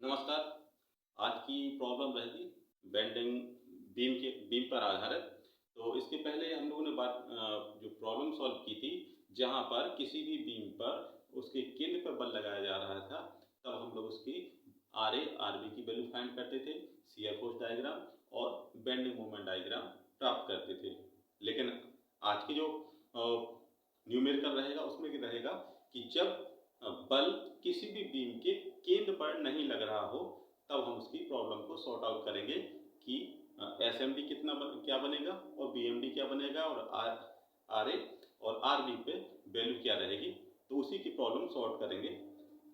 नमस्कार। आज की प्रॉब्लम रहेगी बेंडिंग बीम पर आधारित। तो इसके पहले हम लोगों ने जो प्रॉब्लम सॉल्व की थी, जहां पर किसी भी बीम पर उसके केंद्र पर बल लगाया जा रहा था, तब हम लोग उसकी आर ए आर बी की वैल्यू फाइंड करते थे, शियर फोर्स डायग्राम और बेंडिंग मोमेंट डायग्राम प्राप्त करते थे। लेकिन आज की जो न्यूमेरिकल रहेगा उसमें क्या रहेगा कि जब बल किसी भी बीम के केंद्र पर नहीं लग रहा हो, तब हम उसकी प्रॉब्लम को सॉर्ट आउट करेंगे कि एस एम डी क्या बनेगा और बी एम डी क्या बनेगा और आर ए और आर बी पे वैल्यू क्या रहेगी। तो उसी की प्रॉब्लम सॉल्व करेंगे।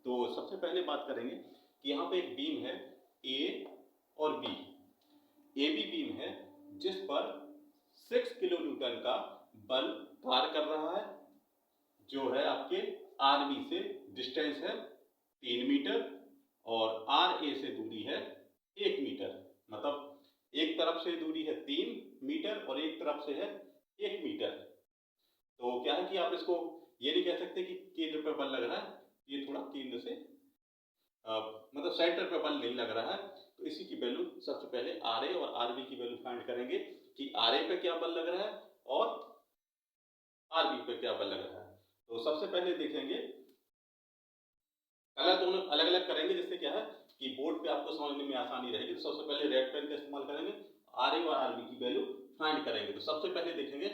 तो सबसे पहले बात करेंगे कि यहाँ पे एक बीम है ए और बी। ए बी बीम है जिस पर 6 किलो न्यूटन का बल कार्य कर रहा है, जो है आपके आर बी से डिस्टेंस है 3 मीटर और आर ए से दूरी है 1 मीटर। मतलब एक तरफ से दूरी है 3 मीटर और एक तरफ से है 1 मीटर। तो क्या है कि आप इसको ये नहीं कह सकते कि केंद्र पर बल लग रहा है, ये थोड़ा केंद्र से मतलब सेंटर पर बल नहीं लग रहा है। तो इसी की वैल्यू सबसे पहले आर ए और आर बी की वैल्यू फाइंड करेंगे कि आर ए पे क्या बल लग रहा है और आर बी पे क्या बल लग रहा है। तो सबसे पहले देखेंगे, कलर दोनों अलग अलग करेंगे, जिससे क्या है कि बोर्ड पे आपको समझने में आसानी रहेगी। तो सबसे पहले रेड पेन का इस्तेमाल करेंगे, आर ए और आर बी की वैल्यू फाइंड करेंगे। तो सबसे पहले देखेंगे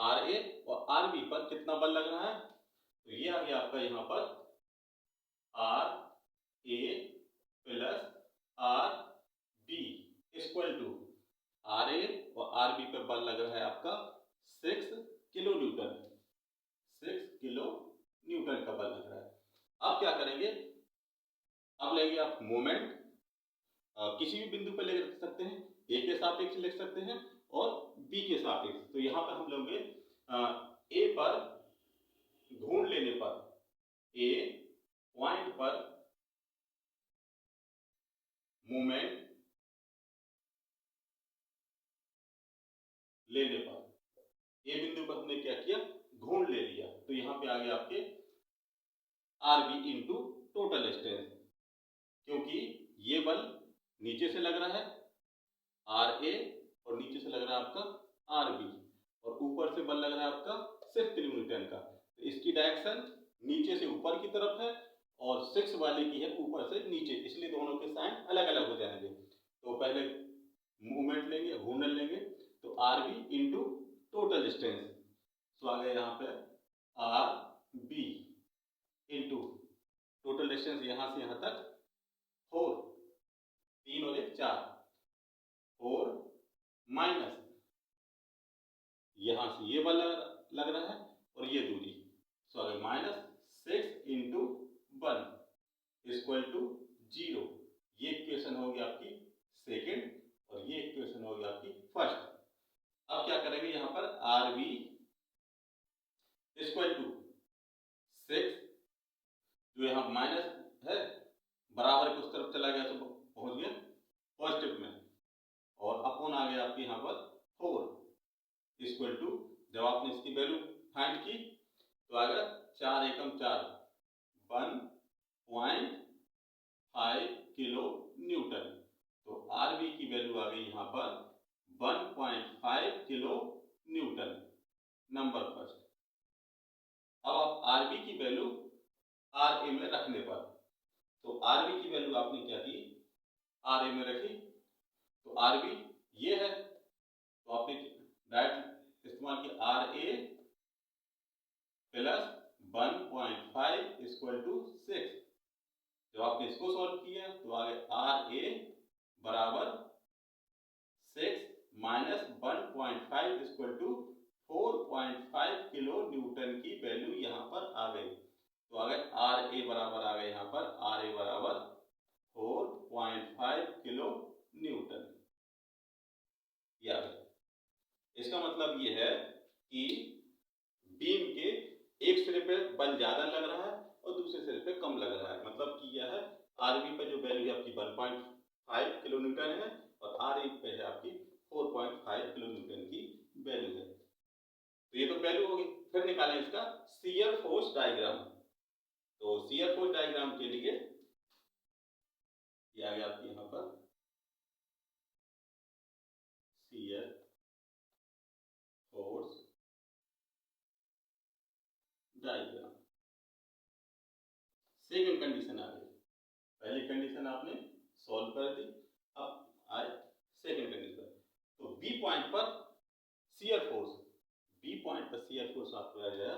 आर ए और आर बी पर कितना बल लग रहा है। तो ये आ गया आपका यहाँ पर R A plus R B equal to R A और आर बी पर बल लग रहा है आपका 6 किलो न्यूटन। 6 किलो न्यूटन का बल लग रहा है। अब क्या करेंगे, अब लेंगे आप मोमेंट, किसी भी बिंदु पर ले सकते हैं, ए के सापेक्ष लिख सकते हैं और बी के सापेक्ष। तो यहाँ पर हम लोगे ए पर ढूंढ लेने पर, ए पॉइंट पर मोमेंट लेने पर, ए बिंदु पर हमने क्या किया, ढूंढ ले लिया। तो यहाँ पे आ गया आपके R B into total distance, क्योंकि ये बल नीचे से लग रहा है आर ए और नीचे से लग रहा है आपका आर बी और ऊपर से बल लग रहा है आपका 6 किलो न्यूटन का। तो इसकी डायरेक्शन नीचे से ऊपर की तरफ है और 6 वाले की है ऊपर से नीचे, इसलिए दोनों के साइन अलग अलग हो जाएंगे। तो पहले मूवमेंट लेंगे, घूर्णन लेंगे, तो R B into total distance. तो आ गया यहाँ पे R B into total distance यहाँ से यहाँ तक 4, 3 और 1 4, 4 माइनस यहां से ये बल लग रहा है और ये दूरी, sorry minus 6 into 1 equal to 0। ये इक्वेशन होगी आपकी सेकेंड और ये इक्वेशन होगी आपकी फर्स्ट। अब क्या करेंगे, यहां पर आर बी इक्वल टू 6, जो यहां माइनस है बराबर के उस तरफ चला गया तो पहुंच गया पॉजिटिव में, और अपॉन आ गया आपके यहां पर 4 इक्वल टू, जब आपने इसकी वैल्यू फाइंड की तो आ गया 4 एकम 4, 1.5 किलो न्यूटन। तो आर बी की वैल्यू आ गई यहाँ पर 1.5 किलो न्यूटन, नंबर फर्स्ट। अब आप आर बी की वैल्यू आर ए में रखने पर, तो आर बी की वैल्यू आपने क्या की, आर ए में रखी, तो आर बी ये है, तो आपने डायरेक्ट इस्तेमाल किया R A plus 1.5 equal to 6। जब आपने इसको सॉल्व किया तो आ गया आर ए बराबर 6 minus 1.5 equal to 4.5 kilo newton की वैल्यू यहाँ पर आ गई। तो आ गए आर ए बराबर आ गए यहाँ पर आर ए बराबर 4.5 किलो न्यूटन। या इसका मतलब ये है कि बीम के एक सिरे पे बल ज्यादा लग रहा है और दूसरे सिरे पे कम लग रहा है। मतलब कि यह है आर बी पे जो वैल्यू है आपकी 1.5 किलो न्यूटन है और आर ए पे है आपकी 4.5 किलो न्यूटन की वैल्यू है। तो ये तो वैल्यू होगी। फिर निकालें इसका शियर फोर्स डायग्राम। तो शियर फोर्स डायग्राम के लिए ये आ सेकंड कंडीशन आ गई। पहली कंडीशन आपने सॉल्व कर दी, अब आए सेकंड कंडीशन। तो बी पॉइंट पर शियर फोर्स, बी पॉइंट पर शियर फोर्स आपको आ गया,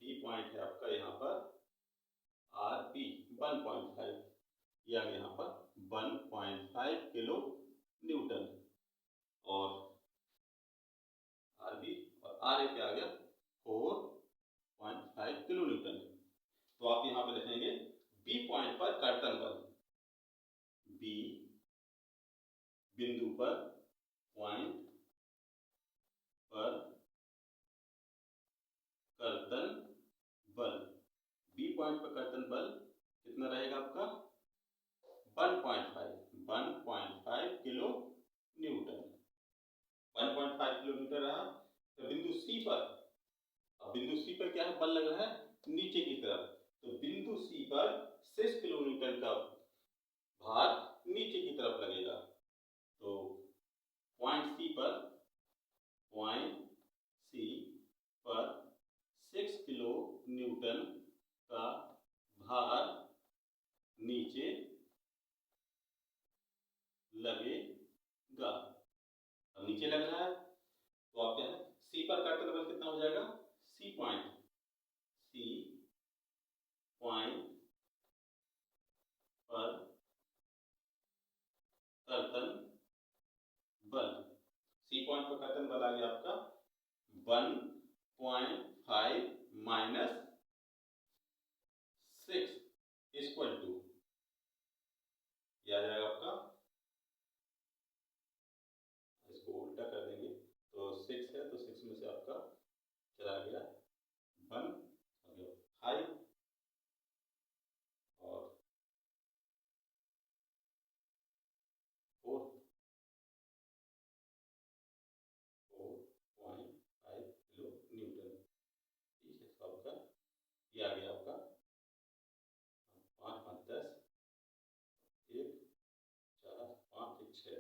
बी पॉइंट है आपका यहाँ पर आर बी 1.5, या यहाँ पर 1.5 किलो न्यूटन, और आर बी और आर ए पे आ गया 4.5 किलो न्यूटन। तो आप यहाँ पे लिखेंगे बी पॉइंट पर कर्तन बल, बी बिंदु पर पॉइंट पर कर्तन बल, बी पॉइंट पर कर्तन बल कितना रहेगा आपका 1.5 किलो न्यूटन, 1.5 किलो न्यूटन रहा। तो बिंदु सी पर, अब बिंदु सी पर क्या है, बल लग रहा है नीचे की तरफ, तो बिंदु सी पर 6 किलो न्यूटन का भार नीचे की तरफ लगेगा। तो पॉइंट सी पर 6 किलो न्यूटन का भार नीचे लगेगा। अब नीचे लग रहा है तो आप क्या है, सी पर कर्तन बल कितना हो जाएगा, सी पॉइंट पर कर्तन बल, सी पॉइंट पर कर्तन बल आ गया आपका 1.5 माइनस 6 इक्वल टू, यह आ जाएगा आपका, इसको उल्टा कर देंगे तो 6 है, तो 6 में से आपका चला गया 1, 5 और 4, 4.5 किलो न्यूटन। ठीक है, तो आपका ये आ गया आपका 5 5 10, 1 4 5 1 6,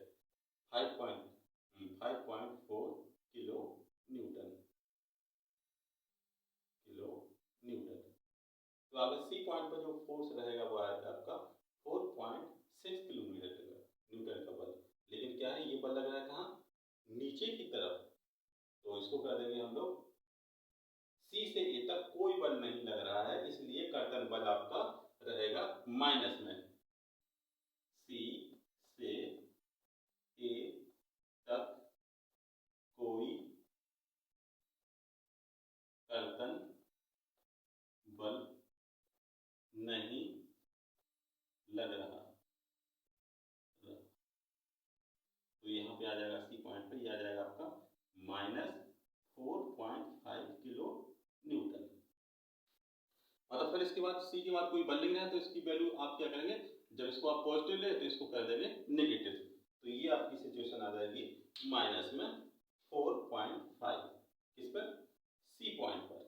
5.4 किलो न्यूटन, तो अगर सी पॉइंट पर जो फोर्स रहेगा वो आएगा आपका 4.6 किलो न्यूटन का बल। लेकिन क्या है, ये बल लग रहा है कहाँ, नीचे की तरफ, तो इसको कर देंगे हम लोग सी से ए तक कोई बल नहीं लग रहा है, इसलिए कर्तन बल आपका रहेगा माइनस में। सी से ए तक कोई कर्तन बल नहीं लग रहा, तो यहाँ पे आ जाएगा सी पॉइंट पे, ये आ जाएगा आपका -4.5 किलो न्यूटन। मतलब फिर इसके बाद सी के बाद कोई बल नहीं है, तो इसकी वैल्यू आप क्या करेंगे, जब इसको आप पॉजिटिव ले तो इसको कर देंगे नेगेटिव, तो ये आपकी सिचुएशन आ जाएगी माइनस में 4.5 किस पर, सी पॉइंट पर।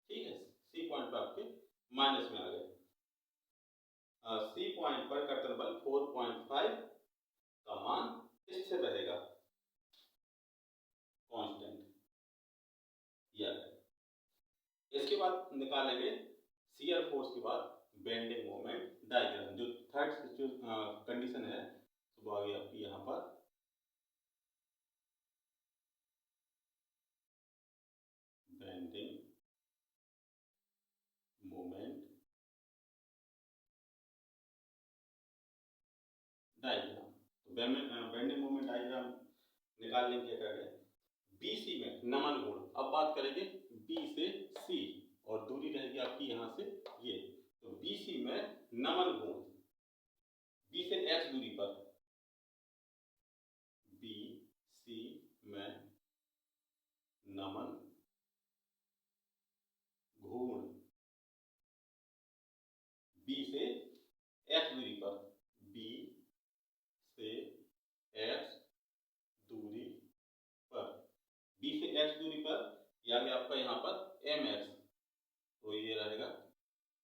ठीक है, सी पॉइंट पर आपके माइनस में आ गए। सी पॉइंट पर कर्तन बल 4.5 का मान स्थिर रहेगा, कांस्टेंट। इसके बाद निकालेंगे शियर फोर्स के बाद बेंडिंग मोमेंट डायग्राम, जो थर्ड कंडीशन है, तो आ गई आपकी यहाँ पर बेंडिंग मोमेंट डायग्राम। तो बेंडिंग मोमेंट डायग्राम निकालने के क्या करें, BC में नमन गुण, अब बात करेंगे B से C और दूरी रहेगी आपकी यहाँ से ये, तो BC में नमन गुण, B से X दूरी पर, BC में नमन घूर्ण, B से X दूरी पर, B से X दूरी पर, B से X दूरी पर, यानी आपका यहाँ पर mx, तो ये रहेगा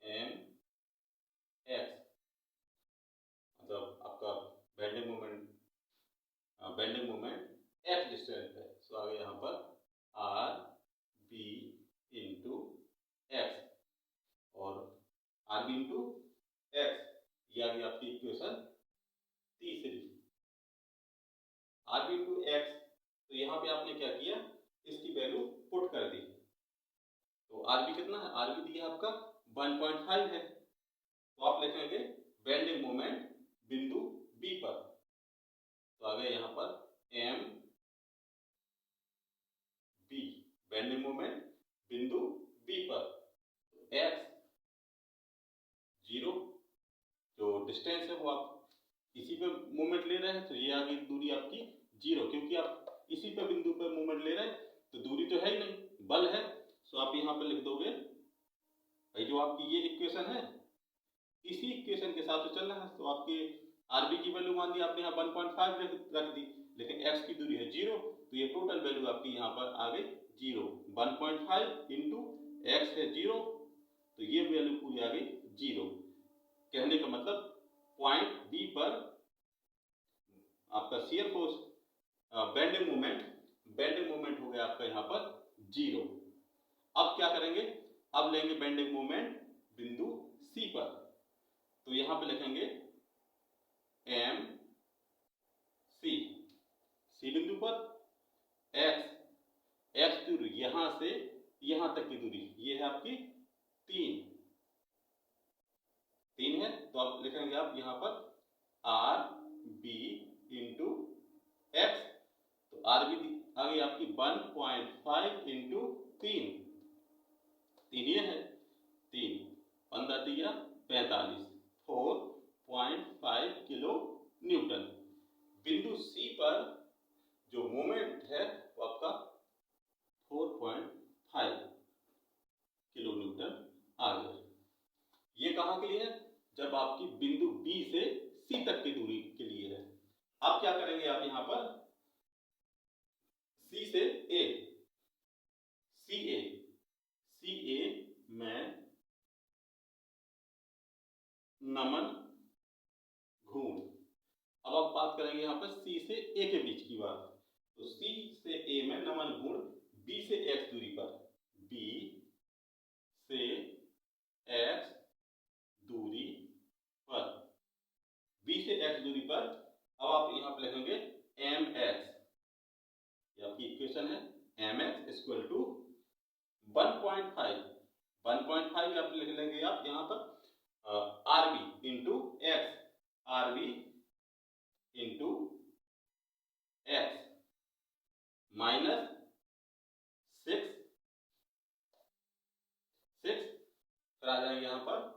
mx, मतलब आपका बेंडिंग मोमेंट x डिस्टेंस है, तो आ गया यहाँ पर r b इंटू x, और आर बी इंटू एक्स, ये आ गई आपकी इक्वेशन तीसरी। आर बी इंटू एक्स, तो यहाँ पे आपने क्या किया, इसकी वैल्यू पुट कर दी। तो आर बी कितना है, आर बी दिया आपका 1.5 है। तो आप लिखेंगे बेंडिंग मोमेंट बिंदु बी पर। तो आ गया यहाँ पर एम बी, बेंडिंग मोमेंट बिंदु बी पर। एक्स 0, जो डिस्टेंस है वो आप इसी पे मोमेंट ले रहे हैं, तो ये आ गई दूरी आपकी 0, क्योंकि आप इसी पे बिंदु पर मोमेंट ले रहे हैं, तो दूरी तो है ही नहीं, बल है। तो आप यहाँ पे लिख दोगे भाई, जो आपकी ये इक्वेशन है, इसी इक्वेशन के साथ तो चलना है। तो आपके आरबी की वैल्यू मान दी आपने यहाँ 1.5 रख दी, लेकिन एक्स की दूरी है 0, तो ये टोटल वैल्यू आपकी यहाँ पर आ गई 0। 1.5 इंटू एक्स है 0, तो ये वैल्यू पूरी आ गई 0। कहने का मतलब पॉइंट बी पर आपका शियर फोर्स, बेंडिंग मोमेंट हो गया आपका यहाँ पर 0। अब क्या करेंगे, अब लेंगे बेंडिंग मोमेंट बिंदु सी पर। तो यहां पे लिखेंगे एम सी बिंदु पर एक्स दूरी यहां से यहां तक की दूरी ये है आपकी 3 है। तो आप लिखेंगे आप यहां पर आर बी इंटू एक्स, तो आर बी आ गई आपकी 1.5 इंटू 3 ये है 3, 15 दिया 45, 4.5 किलो न्यूटन। बिंदु सी पर जो मोमेंट है वो आपका 4.5 किलो न्यूटन आ गया। ये कहाँ के लिए है, जब आपकी बिंदु बी से सी तक की दूरी के लिए है। अब क्या करेंगे आप यहाँ पर सी से ए, सी ए में नमन घूर्ण। अब आप बात करेंगे यहाँ पर सी से ए के बीच की बात। तो सी से ए में नमन घूर्ण बी से एक्स दूरी पर, बी से एक्स दूरी पर, बी से एक्स दूरी पर। अब आप यहाँ पर लिखेंगे एम एक्स, ये आपकी इक्वेशन है, एम एक्स इक्वल टू 1.5 आप लिख लेंगे आप यहाँ पर R B into X, R B into X minus 6, फिर आ जाएंगे यहाँ पर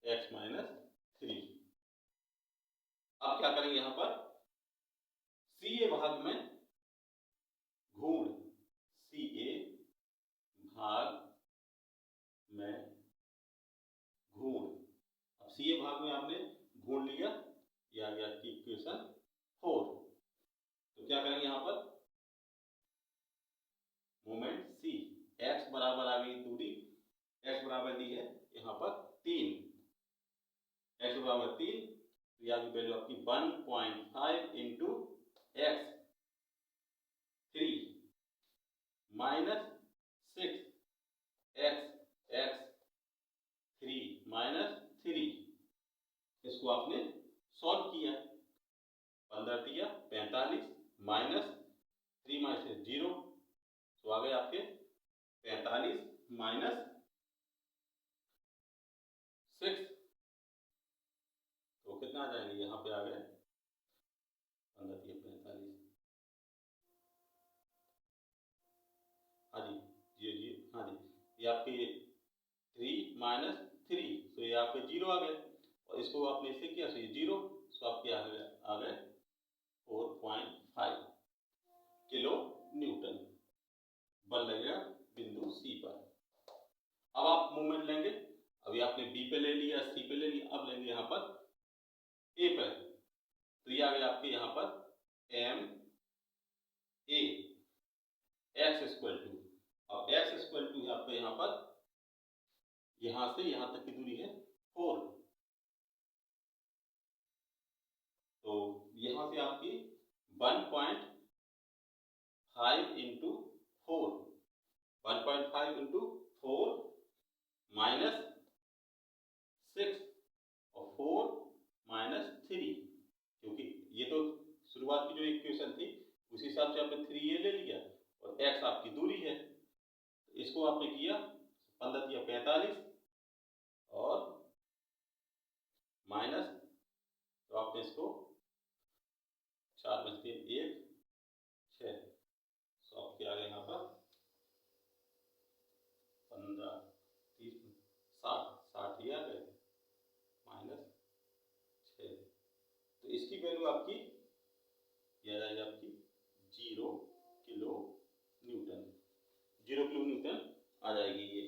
एक्स माइनस 3। अब क्या करेंगे यहाँ पर सी ए भाग में घूर्ण, सी ए भाग में घूर्ण। अब सी ए भाग में आपने घूर्ण लिया, यह आ गया आपकी इक्वेशन 4। तो क्या करेंगे यहाँ पर मोमेंट सी, एक्स बराबर आ गई दूरी, एक्स बराबर दी है यहाँ पर 3, एक्स बराबर 3, तो यह वैल्यू आपकी 1.5 into x 3 minus 6 x 3 minus 3। इसको आपने सॉल्व किया, 15 दिया 45 माइनस 3 में से 0, तो आ गए आपके 45 माइनस 6, तो कितना आ जाएंगे यहाँ पे आ गए 15 दिया 45, हाँ जी जी हाँ जी, ये आपके 3 माइनस 3, तो ये आपके 0 आ गए, और इसको आपने इसे किया, तो ये 0, तो आपके आ गए 4.5 किलो न्यूटन बल लगेगा बिंदु सी पर। अब आप मूवमेंट लेंगे, अभी आपने बी पे ले लिया, सी पे ले लिया, अब लेंगे यहाँ पर ए पे। तो ये आ गया आपके यहाँ पर M A X equal to, अब एक्स इक्वल टू है आपका यहाँ पर यहां से यहां तक की दूरी है 4, तो यहां से आपकी 1.5 इंटू 4, 1.5 इंटू 4 माइनस 6 और 4 माइनस 3, क्योंकि ये तो शुरुआत की जो इक्वेशन थी उसी हिसाब से आपने 3 ये ले लिया और x आपकी दूरी है, तो इसको आपने किया 15 दिया 45 और माइनस, तो आपने इसको 4 बचते 1 6, तो आपके आ गए यहाँ पर 15 30 60 ही आ गए माइनस 6, तो इसकी वैल्यू आपकी ये आ जाएगी आपकी 0 किलो न्यूटन, 0 किलो न्यूटन आ जाएगी ये।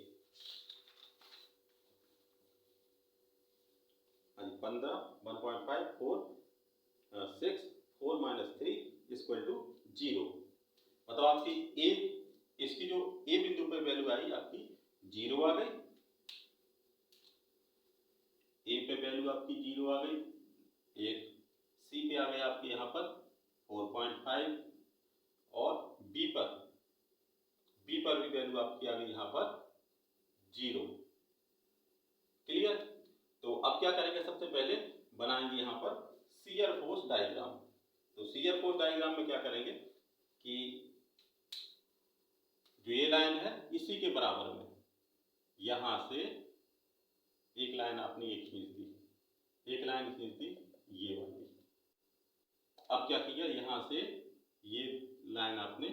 हाँ जी, 15 1.5 4 6 4 माइनस 3 इक्वल टू 0, मतलब आपकी ए, इसकी जो ए बिंदु पर वैल्यू आई आपकी 0 आ गई, ए पे वैल्यू आपकी 0 आ गई, एक सी पे आ गया आपके यहाँ पर 4.5 और बी पर भी वैल्यू आपकी आ गई यहाँ पर 0। क्लियर? तो अब क्या करेंगे, सबसे पहले बनाएंगे यहाँ पर शियर फोर्स डायग्राम। तो शियर फोर्स डायग्राम में क्या करेंगे कि जो ये लाइन है इसी के बराबर में यहां से एक लाइन आपने ये खींच दी, एक लाइन खींच दी ये वाली। अब क्या किया, यहां से ये लाइन आपने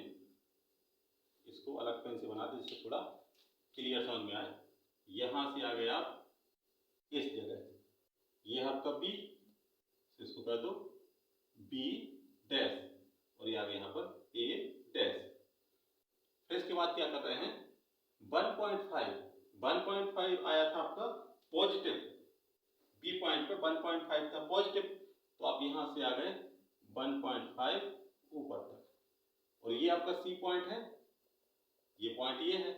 इसको अलग पेन से बना दी जिससे थोड़ा क्लियर समझ में आए। यहां से आ गए आप इस जगह, ये आपका बी, इसको कर दो बी डैश और ये आ गया यहाँ पर ए डैश। फिर इसके बाद क्या कर रहे हैं, 1.5 आया था आपका पॉजिटिव, बी पॉइंट पे 1.5 था पॉजिटिव, तो आप यहां से आ गए 1.5 ऊपर तक, और ये आपका सी पॉइंट है, ये पॉइंट ये है,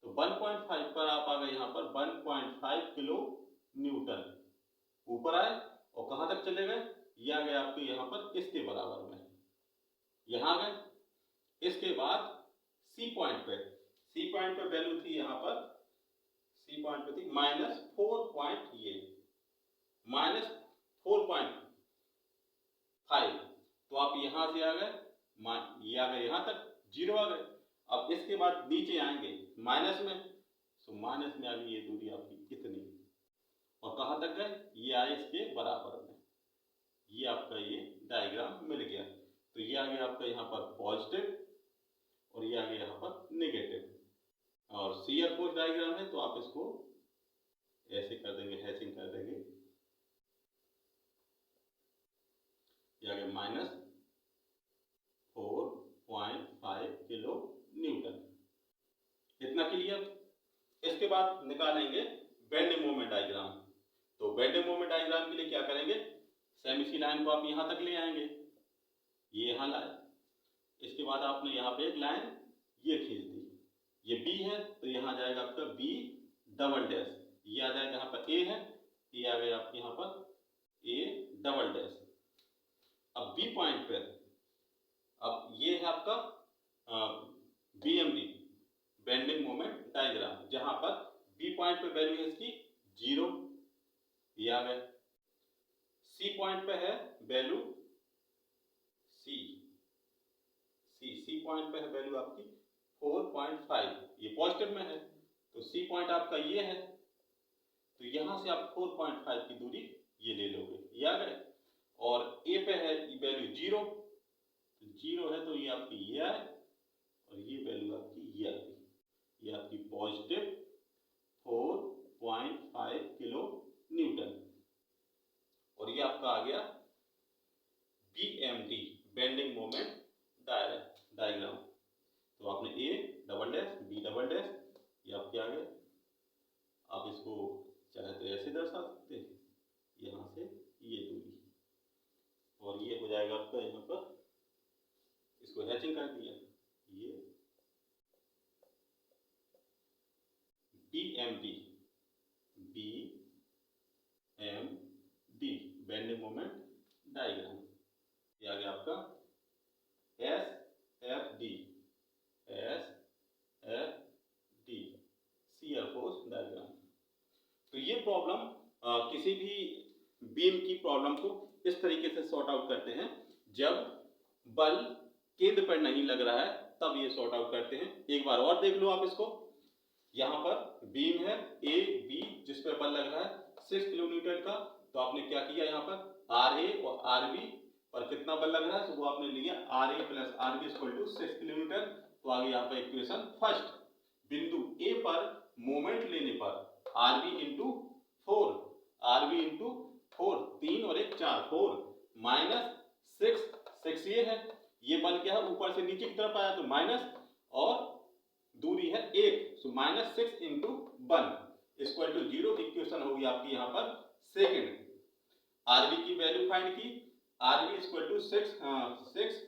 तो 1.5 पर आप आ गए यहाँ पर 1.5 किलो न्यूटन ऊपर आए, और कहां तक चले गए, ये आ गए आपके यहाँ पर इसके बराबर में, यहां गए। इसके बाद सी पॉइंट पे वैल्यू थी यहाँ पर, सी पॉइंट पे थी -4 ये -4.5, तो आप यहां से आ गए, ये आ गए यहां तक 0 आ गए। अब इसके बाद नीचे आएंगे माइनस में, तो माइनस में आ गई ये दूरी आपकी कितनी, और कहां तक गए, ये आए इसके बराबर में। ये आपका ये डायग्राम मिल गया, तो ये आ गया आपका यहाँ पर पॉजिटिव और ये आ गया यहाँ पर नेगेटिव। और शियर फोर्स डायग्राम है तो आप इसको ऐसे कर देंगे, हैचिंग कर देंगे, ये आ गया -4.5 किलो न्यूटन। इतना क्लियर? इसके बाद निकालेंगे बेंडिंग मोमेंट डायग्राम। तो बेंडिंग मोमेंट डायग्राम के लिए क्या करेंगे, सेमी लाइन को आप यहां तक ले आएंगे, ये यहां लाए, इसके बाद आपने यहाँ पे एक लाइन ये खींच दी, ये बी है तो यहां जाएगा आपका बी डबल डैश, ये आ जाएगा यहाँ पर ए है, ये आ गया आपके यहाँ पर ए डबल डैश। अब बी पॉइंट पे, अब ये है आपका बीएमडी बेंडिंग मोमेंट डायग्राम, जहां पर बी पॉइंट पे वैल्यू है इसकी 0, ये आ गए। सी पॉइंट पे है वैल्यू सी पॉइंट पे है वैल्यू आपकी 4.5, ये पॉजिटिव में है, तो सी पॉइंट आपका ये है, तो यहां से आप 4.5 की दूरी ये ले लोगे, ये आ गए। और ए पे है वैल्यू 0, तो 0 है तो ये आपकी ये आए, और ये वैल्यू आपकी ये आ गई, ये आपकी पॉजिटिव 4.5 किलो न्यूटन, और ये आपका आ गया बीएमडी बेंडिंग मोमेंट डायग्राम। तो आपने A double dash B double dash, ये आपके आ गए। आप इसको चाहे तो ऐसे दर्शा सकते हैं, यहां से ये दूरी, और ये हो जाएगा आपका यहाँ पर, इसको हैचिंग कर दिया, ये BMD बेंडिंग मोमेंट डायग्राम, ये आ गया आपका SFD किसी भी बीम की प्रॉब्लम को इस तरीके से सॉर्ट आउट करते हैं, जब बल केंद्र पर नहीं लग रहा है तब ये सॉर्ट आउट करते हैं। एक बार और देख लो आप इसको, यहाँ पर बीम है ए बी जिस पर बल लग रहा है 6 किलोमीटर का, तो आपने क्या किया, यहाँ पर आर ए और आर बी पर कितना बल लग रहा है, तो वो आपने लिया R A plus R B equal to 6 kilometre. तो आगे यहाँ पर इक्वेशन फर्स्ट, बिंदु ए पर मोमेंट लेने पर R B into 4, R B into 4, 3 और 1 4, 4 माइनस 6 ये है, ये बल क्या है ऊपर से नीचे की तरफ आया तो माइनस, और दूरी है 1, so minus 6 into 1 equal to 0। Equation होगी आपकी यहाँ पर सेकेंड। आरबी की वैल्यू फाइंड की, RB equal to 6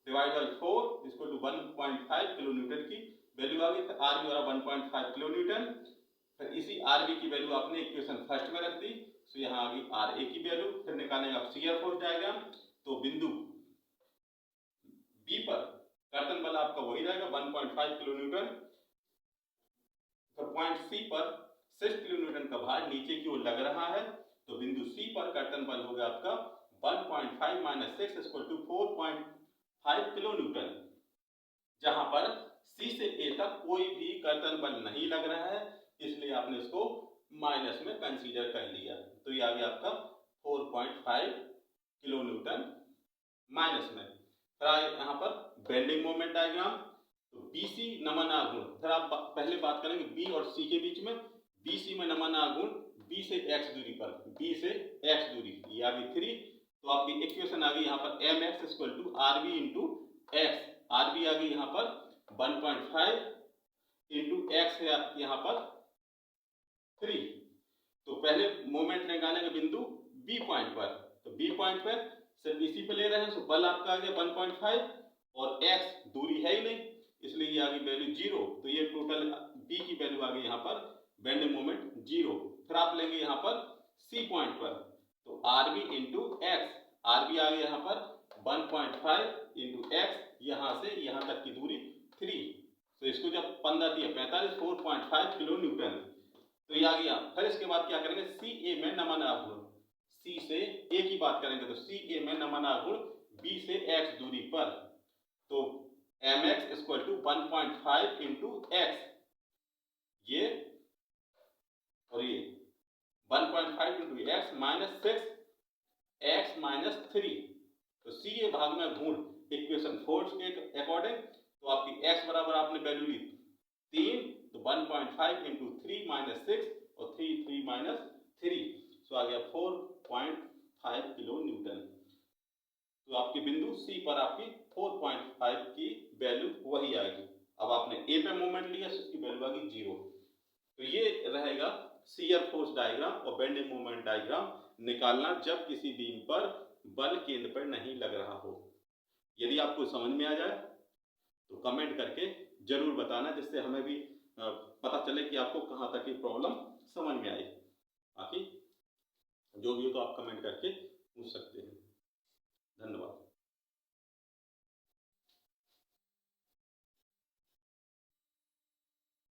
divide by 4 equal to 1.5 kilometre की वैल्यू आ गई, आरबी वाला 1.5 किलोमीटर। फिर इसी आरबी की वैल्यू आपने इक्वेशन फर्स्ट में रख दी, तो यहाँ आ गई आर ए की वैल्यू। फिर निकालेंगे आप शियर फोर्स डायग्राम, तो बिंदु बी पर कर्तन बल आपका वही रहेगा 1.5 किलोमीटर। फिर पॉइंट सी पर 6 किलोमीटर का भार नीचे की ओर लग रहा है, तो बिंदु सी पर कर्तन बल हो गया आपका 1.5 माइनस 6 इक्वल टू 4.5 किलोमीटर, जहां पर सी से ए तक कोई भी कर्तन बल नहीं लग रहा है, इसलिए आपने इसको माइनस में कंसीडर कर लिया। तो ये आ गया आपका 4.5 किलोन्यूटन माइनस में। फिर यहाँ पर बेंडिंग मोमेंट डायग्राम, तो BC नमनार गुण, फिर आप पहले बात करेंगे B और C के बीच में। BC में नमनार गुण B से x दूरी पर, B से x दूरी, ये आ गई 3। तो आपकी इक्वेशन आ गई यहाँ पर mx equal to RB into x, RB आ गई यहाँ पर 1.5 इंटू x है यहाँ पर 3। तो पहले मोमेंट निकालेंगे बिंदु B पॉइंट पर, तो B पॉइंट पर सिर्फ इसी पे ले रहे हैं, तो बल आपका आ गया 1.5 और x दूरी है ही नहीं, इसलिए ये आ गई वैल्यू 0। तो ये टोटल B की वैल्यू आ गई यहाँ पर बेंडिंग मोमेंट 0। फिर आप लेंगे यहाँ पर C पॉइंट पर, तो RB इंटू एक्स, RB आ गया यहाँ पर 1.5 इंटू एक्स, यहाँ से यहाँ तक की दूरी 3। तो इसको जब 15 दिया 45, 4.5 किलो न्यूटन, तो ये आ गया। फिर इसके बाद क्या करेंगे, सी ए में नमनार गुण, सी से ए की बात करेंगे, तो सी ए में नमनार गुण बी से एक्स दूरी पर, तो M X equal to 1.5 into X, ये और ये 1.5 into X minus 6 X minus 3। तो सी ए भाग में गुण इक्वेशन फोर्स के अकॉर्डिंग, तो आपकी एक्स बराबर आपने वैल्यू ली 3, तो 1.5 इंटू 3 माइनस 6 और 3 माइनस 3, तो आ गया 4.5 किलो न्यूटन। तो आपकी बिंदु सी पर आपकी 4.5 की वैल्यू वही आएगी। अब आपने ए पे मोमेंट लिया, उसकी वैल्यू आ गई 0। तो ये रहेगा शियर फोर्स डायग्राम और बेंडिंग मोमेंट डायग्राम निकालना जब किसी बीम पर बल केंद्र पर नहीं लग रहा हो। यदि आपको समझ में आ जाए तो कमेंट करके जरूर बताना, जिससे हमें भी पता चले कि आपको कहाँ तक ये प्रॉब्लम समझ में आई। बाकी जो भी हो तो आप कमेंट करके पूछ सकते हैं। धन्यवाद।